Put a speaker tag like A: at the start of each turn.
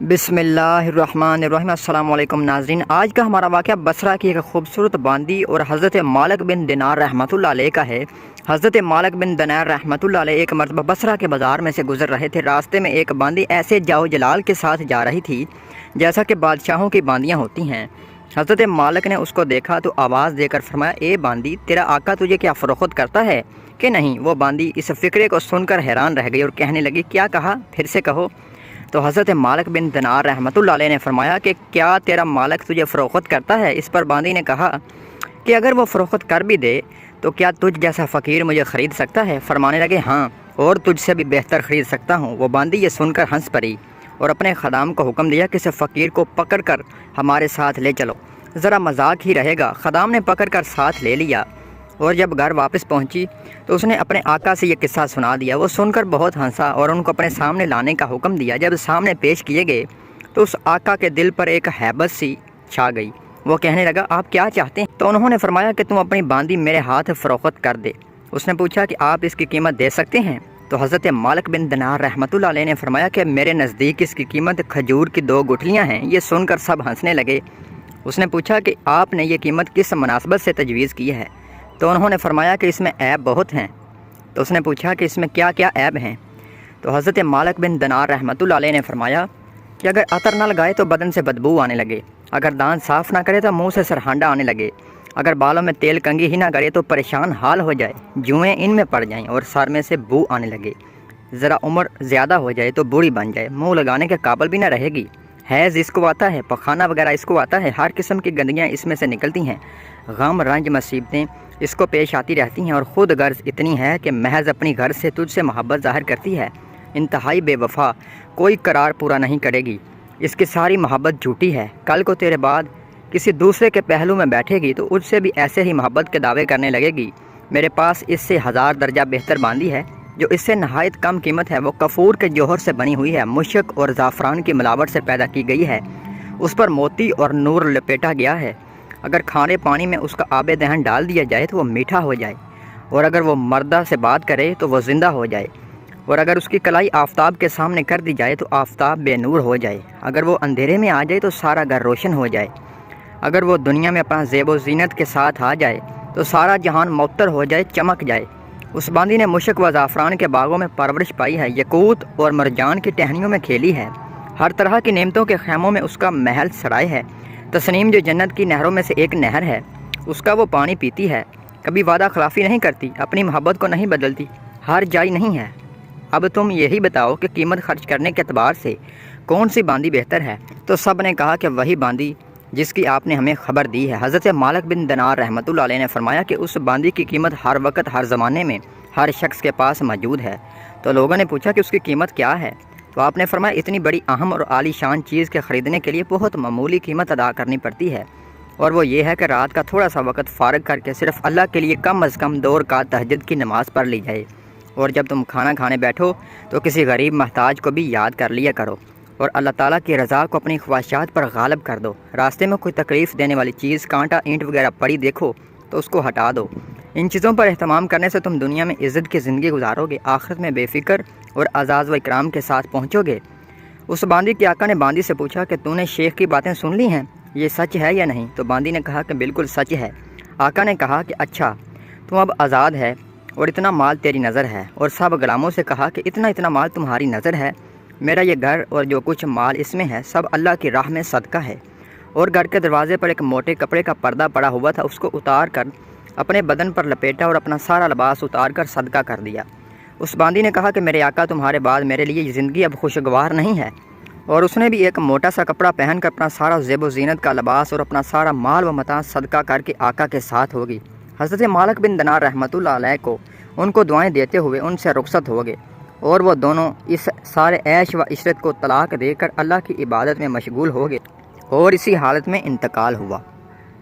A: بسم اللہ الرحمن الرحیم۔ السلام علیکم ناظرین، آج کا ہمارا واقعہ بصرہ کی ایک خوبصورت باندی اور حضرت مالک بن دینار رحمۃ اللہ علیہ کا ہے۔ حضرت مالک بن دینار رحمۃ اللہ علیہ ایک مرتبہ بصرہ کے بازار میں سے گزر رہے تھے۔ راستے میں ایک باندی ایسے جاؤ جلال کے ساتھ جا رہی تھی جیسا کہ بادشاہوں کی باندیاں ہوتی ہیں۔ حضرت مالک نے اس کو دیکھا تو آواز دے کر فرمایا، اے باندی، تیرا آقا تجھے کیا فروخت کرتا ہے کہ نہیں؟ وہ باندی اس فقرے کو سن کر حیران رہ گئی اور کہنے لگی، کیا کہا؟ پھر سے کہو۔ تو حضرت مالک بن دینار رحمۃ اللہ علیہ نے فرمایا کہ کیا تیرا مالک تجھے فروخت کرتا ہے؟ اس پر باندی نے کہا کہ اگر وہ فروخت کر بھی دے تو کیا تجھ جیسا فقیر مجھے خرید سکتا ہے؟ فرمانے لگے، ہاں، اور تجھ سے بھی بہتر خرید سکتا ہوں۔ وہ باندی یہ سن کر ہنس پڑی اور اپنے خدام کو حکم دیا کہ اس فقیر کو پکڑ کر ہمارے ساتھ لے چلو، ذرا مذاق ہی رہے گا۔ خدام نے پکڑ کر ساتھ لے لیا اور جب گھر واپس پہنچی تو اس نے اپنے آقا سے یہ قصہ سنا دیا۔ وہ سن کر بہت ہنسا اور ان کو اپنے سامنے لانے کا حکم دیا۔ جب سامنے پیش کیے گئے تو اس آقا کے دل پر ایک ہیبت سی چھا گئی۔ وہ کہنے لگا، آپ کیا چاہتے ہیں؟ تو انہوں نے فرمایا کہ تم اپنی باندی میرے ہاتھ فروخت کر دے۔ اس نے پوچھا کہ آپ اس کی قیمت دے سکتے ہیں؟ تو حضرت مالک بن دینار رحمۃ اللہ علیہ نے فرمایا کہ میرے نزدیک اس کی قیمت کھجور کی 2 گٹھلیاں ہیں۔ یہ سن کر سب ہنسنے لگے۔ اس نے پوچھا کہ آپ نے یہ قیمت کس مناسبت سے تجویز کی ہے؟ تو انہوں نے فرمایا کہ اس میں عیب بہت ہیں۔ تو اس نے پوچھا کہ اس میں کیا کیا عیب ہیں؟ تو حضرت مالک بن دینار رحمۃ اللہ علیہ نے فرمایا کہ اگر عطر نہ لگائے تو بدن سے بدبو آنے لگے، اگر دانت صاف نہ کرے تو منہ سے سرہانڈا آنے لگے، اگر بالوں میں تیل کنگھی ہی نہ کرے تو پریشان حال ہو جائے، جوئیں ان میں پڑ جائیں اور سر میں سے بو آنے لگے، ذرا عمر زیادہ ہو جائے تو بوڑھی بن جائے، منہ لگانے کے قابل بھی نہ رہے گی، حیض اس کو آتا ہے، پخانہ وغیرہ اس کو آتا ہے، ہر قسم کی گندگیاں اس میں سے نکلتی ہیں، غم رنج مصیبتیں اس کو پیش آتی رہتی ہیں، اور خود غرض اتنی ہے کہ محض اپنی غرض سے تجھ سے محبت ظاہر کرتی ہے، انتہائی بے وفا، کوئی قرار پورا نہیں کرے گی، اس کی ساری محبت جھوٹی ہے، کل کو تیرے بعد کسی دوسرے کے پہلو میں بیٹھے گی تو اس سے بھی ایسے ہی محبت کے دعوے کرنے لگے گی۔ میرے پاس اس سے 1000 درجہ بہتر باندی ہے جو اس سے نہایت کم قیمت ہے، وہ کفور کے جوہر سے بنی ہوئی ہے، مشک اور زعفران کی ملاوٹ سے پیدا کی گئی ہے، اس پر موتی اور نور لپیٹا گیا ہے، اگر کھارے پانی میں اس کا آب دہن ڈال دیا جائے تو وہ میٹھا ہو جائے، اور اگر وہ مردہ سے بات کرے تو وہ زندہ ہو جائے، اور اگر اس کی کلائی آفتاب کے سامنے کر دی جائے تو آفتاب بے نور ہو جائے، اگر وہ اندھیرے میں آ جائے تو سارا گھر روشن ہو جائے، اگر وہ دنیا میں اپنا زیب و زینت کے ساتھ آ جائے تو سارا جہان معطر ہو جائے، چمک جائے۔ اس باندی نے مشک و زعفران کے باغوں میں پرورش پائی ہے، یقوت اور مرجان کی ٹہنیوں میں کھیلی ہے، ہر طرح کی نعمتوں کے خیموں میں اس کا محل سرائے ہے، تسنیم جو جنت کی نہروں میں سے ایک نہر ہے، اس کا وہ پانی پیتی ہے، کبھی وعدہ خلافی نہیں کرتی، اپنی محبت کو نہیں بدلتی، ہر جائی نہیں ہے۔ اب تم یہی بتاؤ کہ قیمت خرچ کرنے کے اعتبار سے کون سی باندی بہتر ہے؟ تو سب نے کہا کہ وہی باندی جس کی آپ نے ہمیں خبر دی ہے۔ حضرت مالک بن دینار رحمۃ اللہ علیہ نے فرمایا کہ اس باندی کی قیمت ہر وقت ہر زمانے میں ہر شخص کے پاس موجود ہے۔ تو لوگوں نے پوچھا کہ اس کی قیمت کیا ہے؟ تو آپ نے فرمایا، اتنی بڑی اہم اور عالی شان چیز کے خریدنے کے لیے بہت معمولی قیمت ادا کرنی پڑتی ہے، اور وہ یہ ہے کہ رات کا تھوڑا سا وقت فارغ کر کے صرف اللہ کے لیے کم از کم 2 رکعت تہجد کی نماز پڑھ لی جائے، اور جب تم کھانا کھانے بیٹھو تو کسی غریب محتاج کو بھی یاد کر لیا کرو، اور اللہ تعالیٰ کی رضا کو اپنی خواہشات پر غالب کر دو۔ راستے میں کوئی تکلیف دینے والی چیز، کانٹا، اینٹ وغیرہ پڑی دیکھو تو اس کو ہٹا دو۔ ان چیزوں پر اہتمام کرنے سے تم دنیا میں عزت کی زندگی گزارو گے، آخرت میں بے فکر اور اعزاز و اکرام کے ساتھ پہنچو گے۔ اس باندی کے آقا نے باندی سے پوچھا کہ تو نے شیخ کی باتیں سن لی ہیں، یہ سچ ہے یا نہیں؟ تو باندی نے کہا کہ بالکل سچ ہے۔ آقا نے کہا کہ اچھا، تم اب آزاد ہے اور اتنا مال تیری نظر ہے، اور سب غلاموں سے کہا کہ اتنا مال تمہاری نظر ہے، میرا یہ گھر اور جو کچھ مال اس میں ہے سب اللہ کی راہ میں صدقہ ہے۔ اور گھر کے دروازے پر ایک موٹے کپڑے کا پردہ پڑا ہوا تھا، اس کو اتار کر اپنے بدن پر لپیٹا اور اپنا سارا لباس اتار کر صدقہ کر دیا۔ اس باندی نے کہا کہ میرے آقا، تمہارے بعد میرے لیے یہ زندگی اب خوشگوار نہیں ہے، اور اس نے بھی ایک موٹا سا کپڑا پہن کر اپنا سارا زیب و زینت کا لباس اور اپنا سارا مال و متاع صدقہ کر کے آقا کے ساتھ ہوگی۔ حضرت مالک بن دینار رحمۃ اللہ علیہ کو ان کو دعائیں دیتے ہوئے ان سے رخصت ہو گئے، اور وہ دونوں اس سارے عیش و عشرت کو طلاق دے کر اللہ کی عبادت میں مشغول ہو گئے، اور اسی حالت میں انتقال ہوا۔